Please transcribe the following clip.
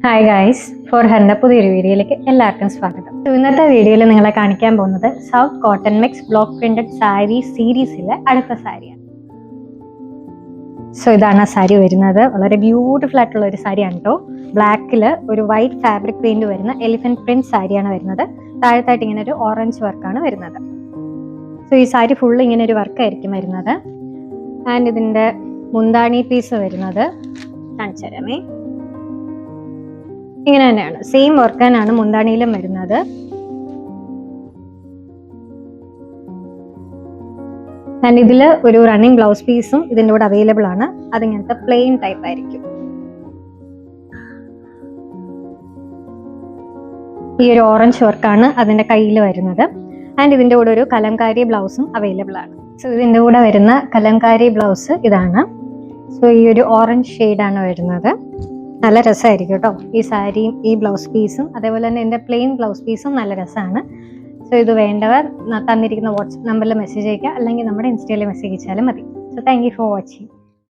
Hi guys, four ഹറിന്റെ പുതിയൊരു വീഡിയോയിലേക്ക് എല്ലാവർക്കും സ്വാഗതം. ഇന്നത്തെ വീഡിയോയിൽ നിങ്ങളെ കാണിക്കാൻ പോകുന്നത് south cotton mix block printed sari സീരീസിലെ അടുത്ത സാരിയാണ്. ഇതാണ് ആ സാരി വരുന്നത്. വളരെ ബ്യൂട്ടിഫുൾ ആയിട്ടുള്ള ഒരു സാരിയാണ് കേട്ടോ. ബ്ലാക്കിൽ ഒരു വൈറ്റ് ഫാബ്രിക് പെയിന്റ് വരുന്ന എലിഫന്റ് പ്രിന്റ് സാരിയാണ് വരുന്നത്. താഴത്തായിട്ട് ഇങ്ങനെ ഒരു ഓറഞ്ച് വർക്കാണ് വരുന്നത്. ഈ സാരി ഫുള്ള് ഇങ്ങനെ ഒരു വർക്കായിരിക്കും വരുന്നത്. ആൻഡ് ഇതിന്റെ മുന്താണി പീസ് വരുന്നത് കാണിച്ചു തരാമേ. ഇങ്ങനെ തന്നെയാണ്, സെയിം വർക്ക് തന്നെയാണ് മുന്താണിയിലും വരുന്നത്. ആൻഡ് ഇതിൽ ഒരു റണ്ണിങ് ബ്ലൗസ് പീസും ഇതിൻ്റെ കൂടെ അവൈലബിൾ ആണ്. അതിങ്ങനത്തെ പ്ലെയിൻ ടൈപ്പ് ആയിരിക്കും. ഈ ഒരു ഓറഞ്ച് വർക്കാണ് അതിൻ്റെ കയ്യിൽ വരുന്നത്. ആൻഡ് ഇതിൻ്റെ കൂടെ ഒരു കലംകാരി ബ്ലൗസും അവൈലബിൾ ആണ്. ഇതിൻ്റെ കൂടെ വരുന്ന കലംകാരി ബ്ലൗസ് ഇതാണ്. ഈ ഒരു ഓറഞ്ച് ഷെയ്ഡാണ് വരുന്നത്. നല്ല രസമായിരിക്കും കേട്ടോ ഈ സാരിയും ഈ ബ്ലൗസ് പീസും. അതേപോലെ തന്നെ എൻ്റെ പ്ലെയിൻ ബ്ലൗസ് പീസും നല്ല രസമാണ്. ഇത് വേണ്ടവർ തന്നിരിക്കുന്ന വാട്സ്ആപ്പ് നമ്പറിൽ മെസ്സേജ് അയക്കുക, അല്ലെങ്കിൽ നമ്മുടെ ഇൻസ്റ്റയിൽ മെസ്സേജ് അയച്ചാലും മതി. Thank you for watching.